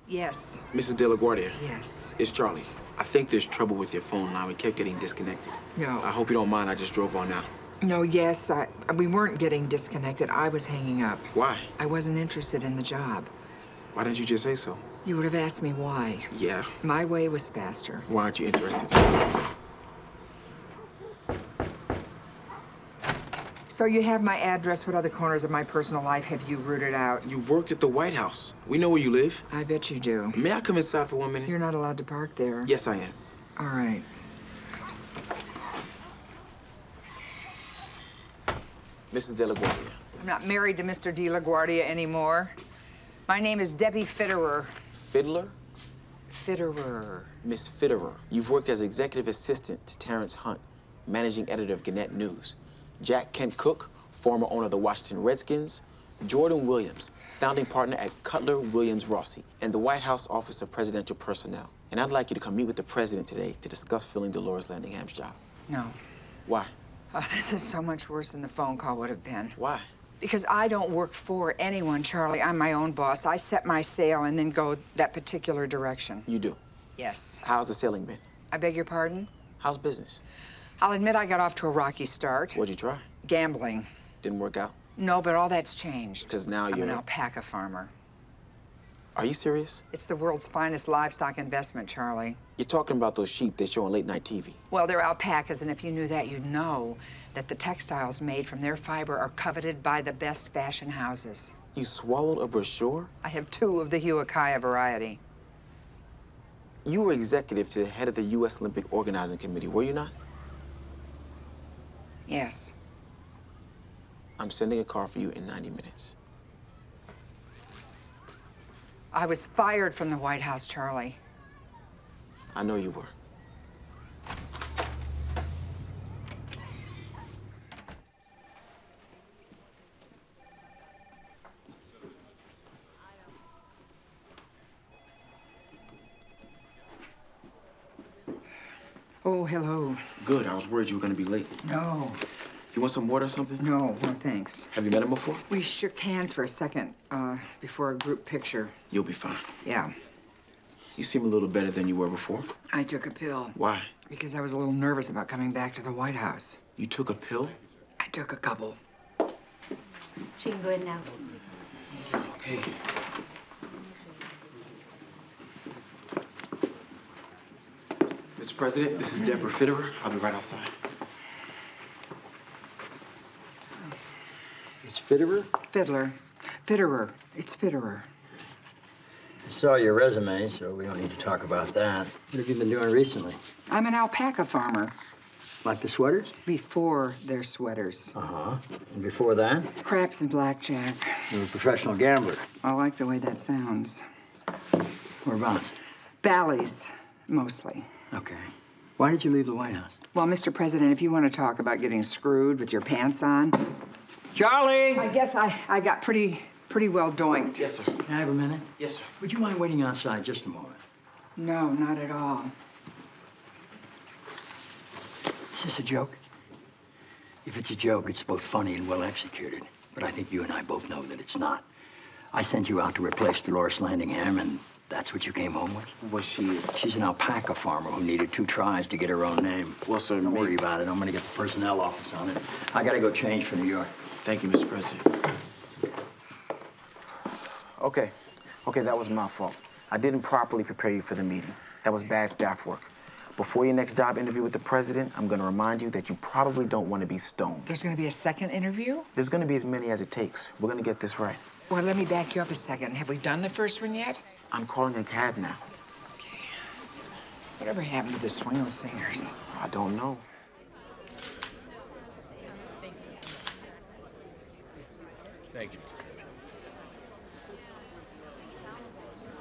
Yes. Mrs. De La Guardia. Yes. It's Charlie. I think there's trouble with your phone line. We kept getting disconnected. No. I hope you don't mind. I just drove on out. No, yes, we weren't getting disconnected. I was hanging up. Why? I wasn't interested in the job. Why didn't you just say so? You would have asked me why. Yeah. My way was faster. Why aren't you interested? So you have my address. What other corners of my personal life have you rooted out? You worked at the White House. We know where you live. I bet you do. May I come inside for 1 minute? You're not allowed to park there. Yes, I am. All right. Mrs. De La Guardia. I'm not married to Mr. De La Guardia anymore. My name is Debbie Fitterer. Fiddler? Fitterer. Miss Fitterer. You've worked as executive assistant to Terrence Hunt, managing editor of Gannett News. Jack Kent Cook, former owner of the Washington Redskins. Jordan Williams, founding partner at Cutler Williams Rossi, and the White House Office of Presidential Personnel. And I'd like you to come meet with the president today to discuss filling Dolores Landingham's job. No. Why? Oh, this is so much worse than the phone call would have been. Why? Because I don't work for anyone, Charlie. I'm my own boss. I set my sail and then go that particular direction. You do? Yes. How's the sailing been? I beg your pardon? How's business? I'll admit I got off to a rocky start. What'd you try? Gambling. Didn't work out? No, but all that's changed. Because now I'm you're... an alpaca farmer. Are you serious? It's the world's finest livestock investment, Charlie. You're talking about those sheep they show on late-night TV. Well, they're alpacas, and if you knew that, you'd know that the textiles made from their fiber are coveted by the best fashion houses. You swallowed a brochure? I have 2 of the Huacaya variety. You were executive to the head of the U.S. Olympic Organizing Committee, were you not? Yes. I'm sending a car for you in 90 minutes. I was fired from the White House, Charlie. I know you were. Oh, hello. Good. I was worried you were going to be late. No. You want some water or something? No, thanks. Have you met him before? We shook hands for a second, before a group picture. You'll be fine. Yeah. You seem a little better than you were before. I took a pill. Why? Because I was a little nervous about coming back to the White House. You took a pill? I took a couple. She can go ahead now. Okay. Mr. President, this is Deborah Fitterer. I'll be right outside. It's Fitterer? Fiddler. Fitterer. It's Fitterer. I saw your resume, so we don't need to talk about that. What have you been doing recently? I'm an alpaca farmer. Like the sweaters? Before they're sweaters. Uh-huh. And before that? Craps and blackjack. You were a professional gambler. I like the way that sounds. Whereabouts? Bally's, mostly. Okay. Why did you leave the White House? Well, Mr. President, if you want to talk about getting screwed with your pants on, Charlie! I guess I got pretty well doinked. Yes, sir. Can I have a minute? Yes, sir. Would you mind waiting outside just a moment? No, not at all. Is this a joke? If it's a joke, it's both funny and well executed. But I think you and I both know that it's not. I sent you out to replace Dolores Landingham, and that's what you came home with? Was she... She's an alpaca farmer who needed 2 tries to get her own name. Well, sir, Don't worry about it. I'm gonna get the personnel office on it. I gotta go change for New York. Thank you, Mr. President. Okay, that was my fault. I didn't properly prepare you for the meeting. That was bad staff work. Before your next job interview with the president, I'm gonna remind you that you probably don't want to be stoned. There's going to be a second interview? There's gonna be as many as it takes. We're gonna get this right. Well, let me back you up a second. Have we done the first one yet? I'm calling a cab now. Okay. Whatever happened to the swingle singers? I don't know. Thank you.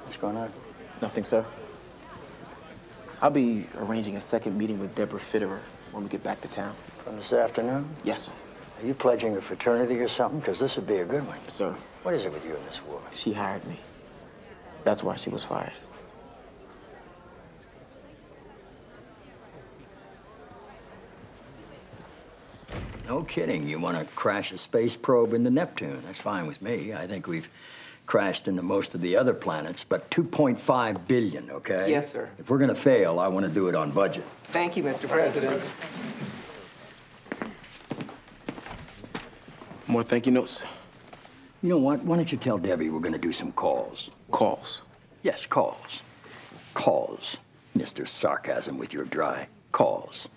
What's going on? Nothing, sir. I'll be arranging a second meeting with Deborah Fitterer when we get back to town. From this afternoon? Yes, sir. Are you pledging a fraternity or something? Because this would be a good one. Sir, What is it with you and this woman? she hired me. That's why she was fired. No kidding. You want to crash a space probe into Neptune. That's fine with me. I think we've crashed into most of the other planets, but 2.5 billion, okay? Yes, sir. If we're gonna fail, I want to do it on budget. Thank you, Mr. President. More thank you notes? You know what? Why don't you tell Debbie we're gonna do some calls? Calls. Yes, calls. Calls. Mr. Sarcasm with your dry calls.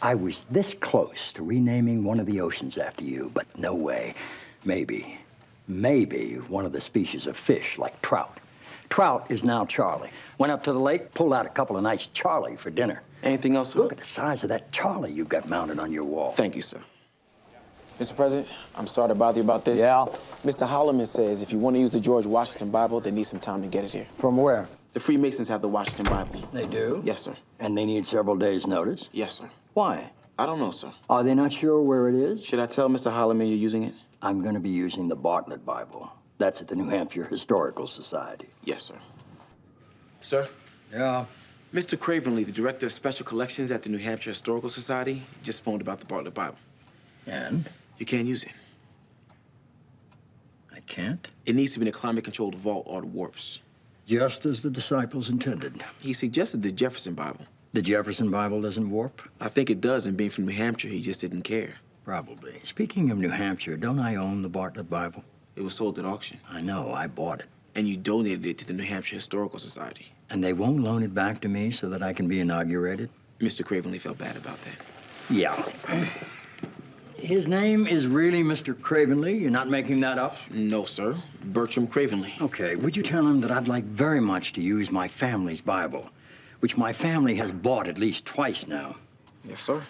I was this close to renaming one of the oceans after you, but no way. Maybe one of the species of fish, like trout. Trout is now Charlie. Went up to the lake, pulled out a couple of nice Charlie for dinner. Anything else, sir? Look at the size of that Charlie you've got mounted on your wall. Thank you, sir. Mr. President, I'm sorry to bother you about this. Yeah? Mr. Holloman says if you want to use the George Washington Bible, they need some time to get it here. From where? The Freemasons have the Washington Bible. They do? Yes, sir. And they need several days' notice? Yes, sir. Why? I don't know, sir. Are they not sure where it is? Should I tell Mr. Holloman you're using it? I'm going to be using the Bartlett Bible. That's at the New Hampshire Historical Society. Yes, sir. Sir? Yeah? Mr. Cravenly, the director of special collections at the New Hampshire Historical Society, just phoned about the Bartlett Bible. And? You can't use it. I can't? It needs to be in a climate-controlled vault or it warps. Just as the disciples intended. He suggested the Jefferson Bible. The Jefferson Bible doesn't warp? I think it does, and being from New Hampshire, he just didn't care. Probably. Speaking of New Hampshire, don't I own the Bartlett Bible? It was sold at auction, I know, I bought it. and you donated it to the New Hampshire Historical Society. And they won't loan it back to me so that I can be inaugurated? Mr. Cravenly felt bad about that. Yeah. His name is really Mr. Cravenly? You're not making that up? No, sir. Bertram Cravenly. Okay, would you tell him that I'd like very much to use my family's Bible, which my family has bought at least twice now. Yes, sir.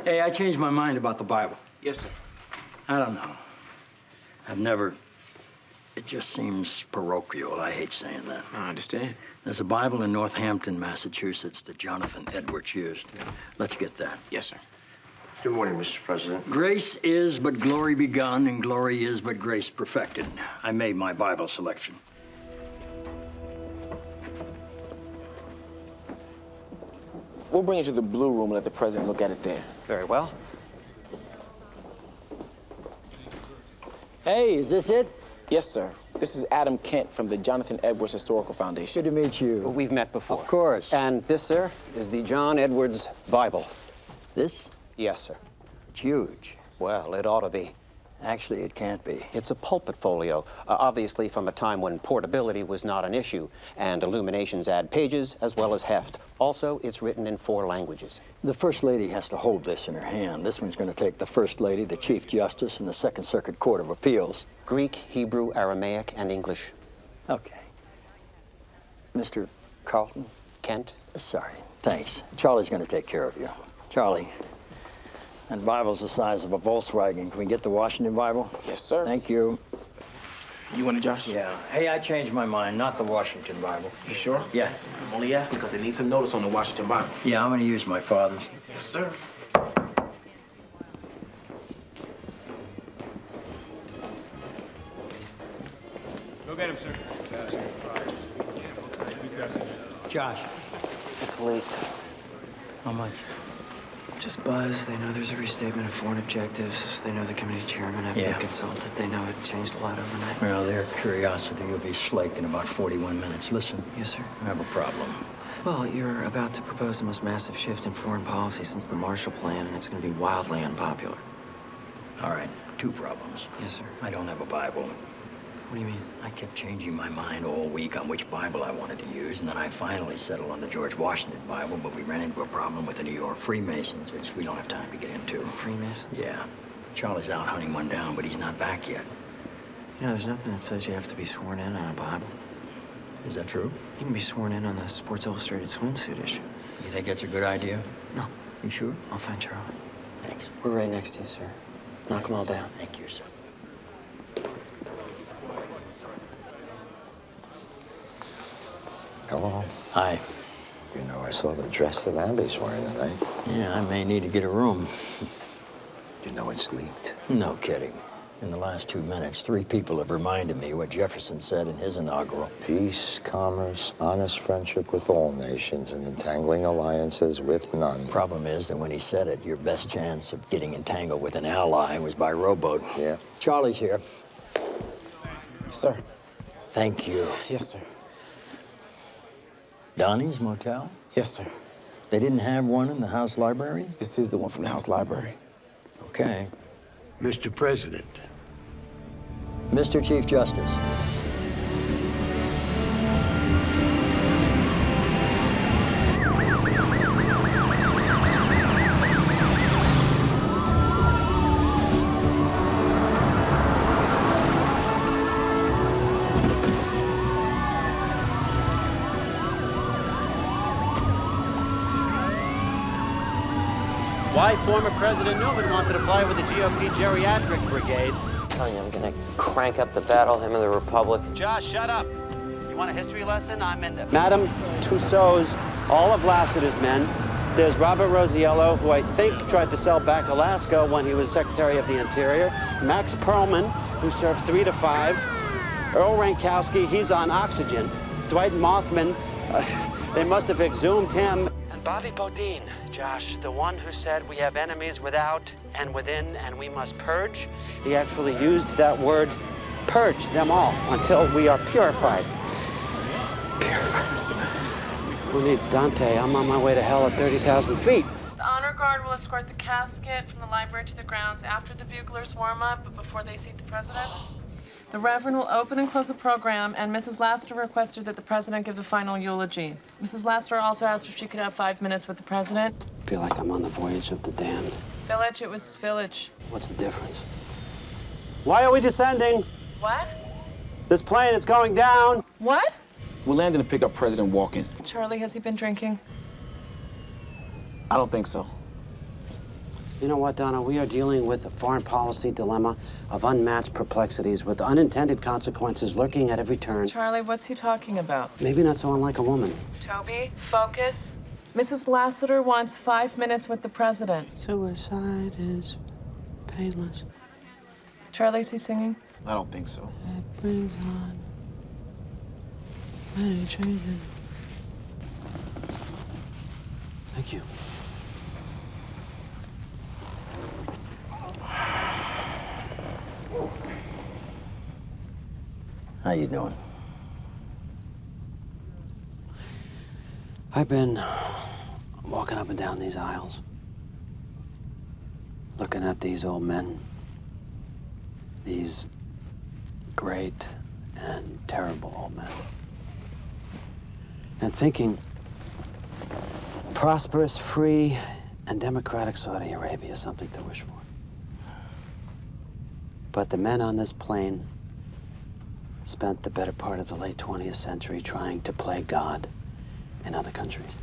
Hey, I changed my mind about the Bible. Yes, sir. I don't know. It just seems parochial. I hate saying that. I understand. There's a Bible in Northampton, Massachusetts that Jonathan Edwards used. Let's get that. Yes, sir. Good morning, Mr. President. Grace is but glory begun, and glory is but grace perfected. I made my Bible selection. We'll bring it to the Blue Room and let the president look at it there. Very well. Hey, is this it? Yes, sir. This is Adam Kent from the Jonathan Edwards Historical Foundation. Good to meet you. We've met before. Of course. And this, sir, is the John Edwards Bible. This? Yes, sir. It's huge. Well, it ought to be. Actually, it can't be. It's a pulpit folio, obviously from a time when portability was not an issue, and illuminations add pages as well as heft. Also, it's written in 4 languages. The First Lady has to hold this in her hand. This one's going to take the First Lady, the Chief Justice, and the Second Circuit Court of Appeals. Greek, Hebrew, Aramaic, and English. Okay. Mr. Carlton? Kent? Sorry. Thanks. Charlie's going to take care of you. Charlie, that Bible's the size of a Volkswagen. Can we get the Washington Bible? Yes, sir. Thank you. You want it, Josh? Yeah. Hey, I changed my mind. Not the Washington Bible. You sure? Yeah. I'm only asking because they need some notice on the Washington Bible. Yeah, I'm going to use my father's. Yes, sir. Go get him, sir. Josh, It's leaked. how much? Just buzz. They know there's a restatement of foreign objectives. They know the committee chairman had Yeah. been consulted. They know it changed a lot overnight. Well, their curiosity will be slaked in about 41 minutes. Listen, Yes, sir. I have a problem. Well, you're about to propose the most massive shift in foreign policy since the Marshall Plan, and it's going to be wildly unpopular. All right, 2 problems. Yes, sir. I don't have a Bible. What do you mean? I kept changing my mind all week on which Bible I wanted to use, and then I finally settled on the George Washington Bible, but we ran into a problem with the New York Freemasons, which we don't have time to get into. The Freemasons? Yeah. Charlie's out hunting one down, but he's not back yet. You know, there's nothing that says you have to be sworn in on a Bible. Is that true? You can be sworn in on the Sports Illustrated swimsuit issue. You think that's a good idea? No, You sure? I'll find Charlie. Thanks. We're right next to you, sir. Knock them all down. Thank you, sir. Hello. Hi. You know, I saw the dress that Abby's wearing tonight. Yeah, I may need to get a room. You know it's leaked. No kidding. In the last 2 minutes, 3 people have reminded me what Jefferson said in his inaugural. Peace, commerce, honest friendship with all nations, and entangling alliances with none. Problem is that when he said it, your best chance of getting entangled with an ally was by rowboat. Yeah. Charlie's here. Sir. Thank you. Yes, sir. Donnie's Motel? Yes, sir. They didn't have one in the House Library? This is the one from the House Library. Okay. Mr. President. Mr. Chief Justice. Why former President Newman wanted to fly with the GOP geriatric brigade. I'm telling you, I'm gonna crank up the battle hymn of the Republic. Josh, shut up. You want a history lesson? I'm in. Madame Tussauds, all of Lassiter's men. There's Robert Rosiello, who I think tried to sell back Alaska when he was Secretary of the Interior. Max Perlman, who served 3 to 5. Earl Rankowski, he's on oxygen. Dwight Mothman, they must have exhumed him. And Bobby Bodine, Josh, the one who said we have enemies without and within and we must purge. He actually used that word, purge them all until we are purified. Purified. Who needs Dante? I'm on my way to hell at 30,000 feet. The honor guard will escort the casket from the library to the grounds after the buglers warm up, but before they seat the president. The Reverend will open and close the program, and Mrs. Lassiter requested that the president give the final eulogy. Mrs. Lassiter also asked if she could have 5 minutes with the president. I feel like I'm on the voyage of the damned. Village, it was village. What's the difference? Why are we descending? What? This plane, it's going down. What? We're landing to pick up President Walken. Charlie, has he been drinking? I don't think so. You know what, Donna? We are dealing with a foreign policy dilemma of unmatched perplexities with unintended consequences lurking at every turn. Charlie, what's he talking about? Maybe not so unlike a woman. Toby, focus. Mrs. Lassiter wants 5 minutes with the president. Suicide is painless. Charlie, is he singing? I don't think so. It brings on many changes. Thank you. How you doing? I've been walking up and down these aisles, looking at these old men, these great and terrible old men, and thinking prosperous, free, and democratic Saudi Arabia is something to wish for. But the men on this plane spent the better part of the late 20th century trying to play God in other countries.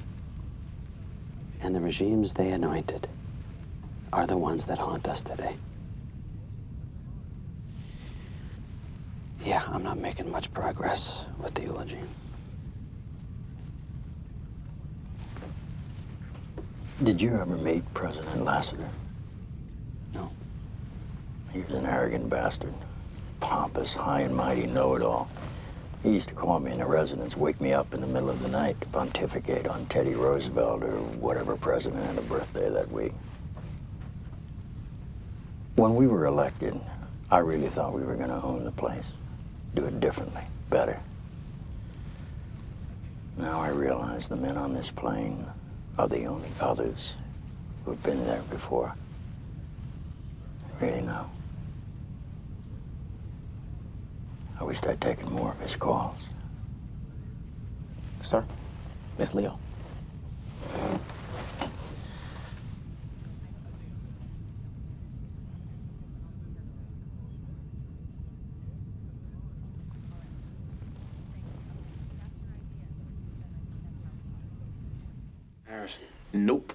And the regimes they anointed are the ones that haunt us today. Yeah, I'm not making much progress with the eulogy. Did you ever meet President Lassiter? No. He was an arrogant bastard. Pompous, high and mighty, know-it-all. He used to call me in the residence, wake me up in the middle of the night to pontificate on Teddy Roosevelt or whatever president had a birthday that week. When we were elected, I really thought we were going to own the place, do it differently, better. Now I realize the men on this plane are the only others who've been there before. I really know. I wish I'd taken more of his calls. Sir, Miss Leo. Harrison. Nope.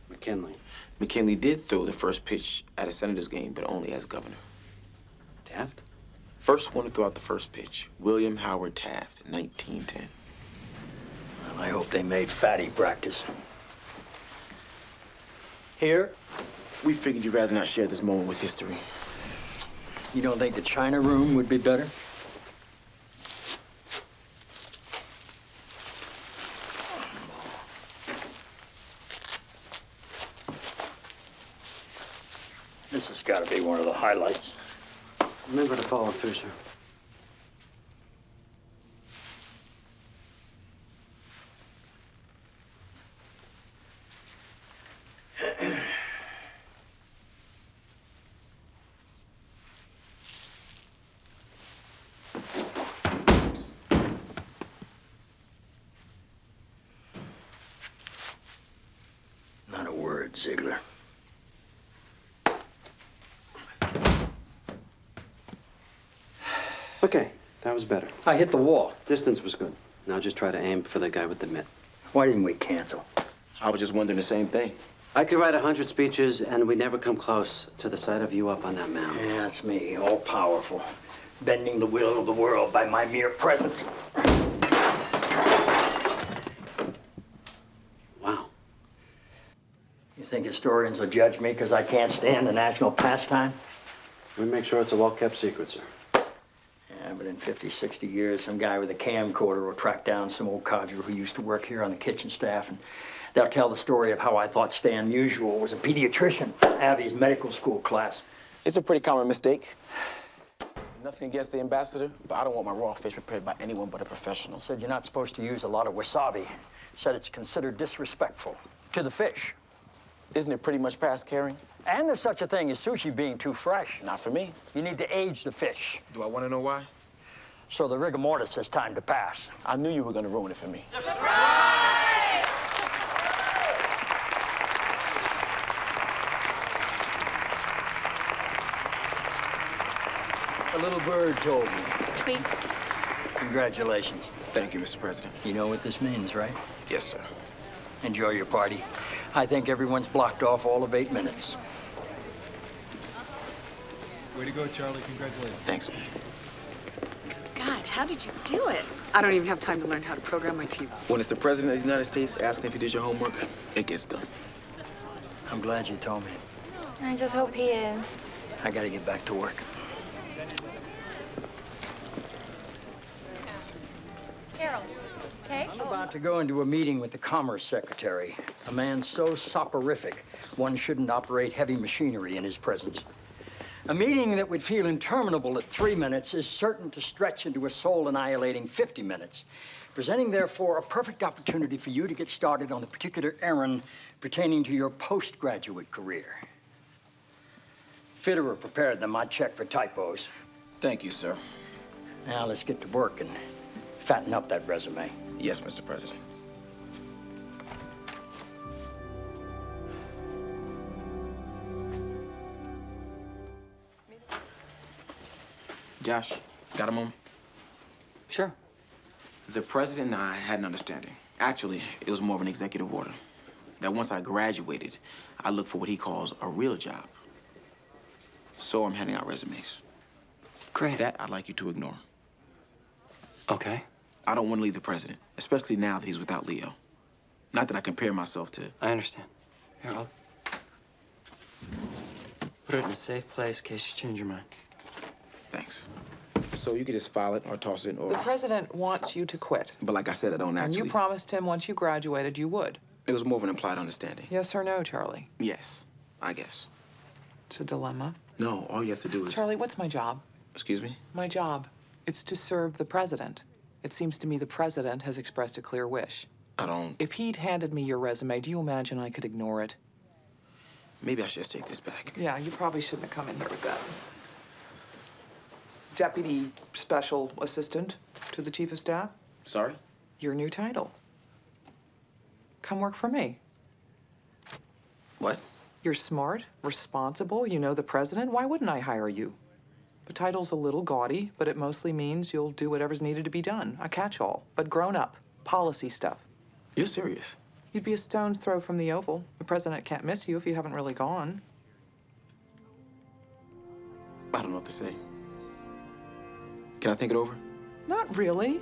McKinley. McKinley did throw the first pitch at a Senators game, but only as governor. Taft? First one to throw out the first pitch, William Howard Taft, in 1910. Well, I hope they made Fatty practice. Here? We figured you'd rather not share this moment with history. You don't think the China room would be better? This has got to be one of the highlights. Remember to follow through, sir. Not a word, Ziegler. Okay, that was better. I hit the wall. Distance was good. Now just try to aim for the guy with the mitt. Why didn't we cancel? I was just wondering the same thing. I could write 100 speeches, and we never come close to the sight of you up on that mound. Yeah, that's me, all powerful, bending the will of the world by my mere presence. Wow. You think historians will judge me because I can't stand the national pastime? We make sure it's a well-kept secret, sir. Yeah, but in 50, 60 years, some guy with a camcorder will track down some old codger who used to work here on the kitchen staff, and they'll tell the story of how I thought Stan Musial was a pediatrician in Abby's medical school class. It's a pretty common mistake. Nothing against the ambassador, but I don't want my raw fish prepared by anyone but a professional. Said you're not supposed to use a lot of wasabi. Said it's considered disrespectful to the fish. Isn't it pretty much past caring? And there's such a thing as sushi being too fresh. Not for me. You need to age the fish. Do I want to know why? So the rigor mortis has time to pass. I knew you were going to ruin it for me. A little bird told me. Tweet. Congratulations. Thank you, Mr. President. You know what this means, right? Yes, sir. Enjoy your party. I think everyone's blocked off all of 8 minutes. Way to go, Charlie. Congratulations. Thanks, man. God, how did you do it? I don't even have time to learn how to program my TV. When it's the President of the United States asking if you did your homework, it gets done. I'm glad you told me. I just hope he is. I gotta get back to work. Carol, okay? I'm about to go into a meeting with the Commerce Secretary, a man so soporific, one shouldn't operate heavy machinery in his presence. A meeting that would feel interminable at 3 minutes is certain to stretch into a soul-annihilating 50 minutes, presenting, therefore, a perfect opportunity for you to get started on the particular errand pertaining to your postgraduate career. Fitterer prepared them. I checked for typos. Thank you, sir. Now let's get to work and fatten up that resume. Yes, Mr. President. Josh, got a moment? Sure. The president and I had an understanding. Actually, it was more of an executive order. That once I graduated, I looked for what he calls a real job. So I'm handing out resumes. Great. That I'd like you to ignore. Okay. I don't want to leave the president, especially now that he's without Leo. Not that I compare myself to... I understand. Here, I'll put it in a safe place in case you change your mind. Thanks. So you could just file it or toss it or... The president wants you to quit. But like I said, I don't actually... And you promised him once you graduated you would. It was more of an implied understanding. Yes or no, Charlie? Yes, I guess. It's a dilemma. No, all you have to do is... Charlie, what's my job? Excuse me? My job. It's to serve the president. It seems to me the president has expressed a clear wish. I don't... If he'd handed me your resume, do you imagine I could ignore it? Maybe I should just take this back. Yeah, you probably shouldn't have come in here with that. Deputy Special Assistant to the Chief of Staff? Sorry? Your new title. Come work for me. What? You're smart, responsible, you know the president. Why wouldn't I hire you? The title's a little gaudy, but it mostly means you'll do whatever's needed to be done. A catch-all, but grown up. Policy stuff. You're serious? You'd be a stone's throw from the Oval. The president can't miss you if you haven't really gone. I don't know what to say. Can I think it over? Not really.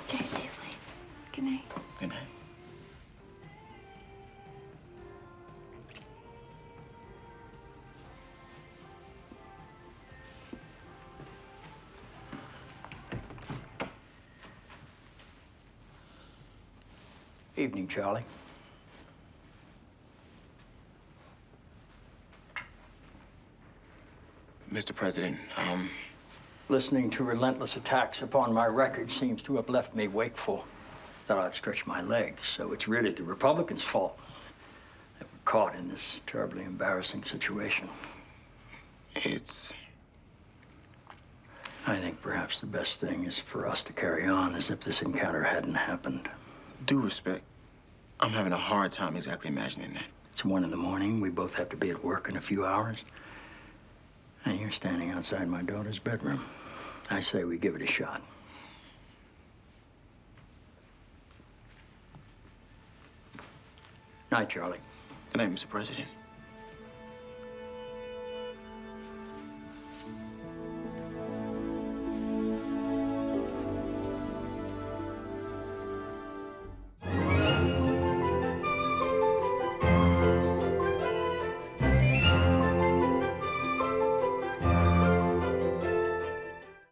Drive safely. Good night. Good night. Evening, Charlie. Mr. President, Listening to relentless attacks upon my record seems to have left me wakeful. Thought I'd stretch my legs, so it's really the Republicans' fault that we're caught in this terribly embarrassing situation. I think perhaps the best thing is for us to carry on as if this encounter hadn't happened. Due respect, I'm having a hard time exactly imagining that. It's 1 in the morning. We both have to be at work in a few hours. And you're standing outside my daughter's bedroom. I say we give it a shot. Night, Charlie. Good night, Mr. President.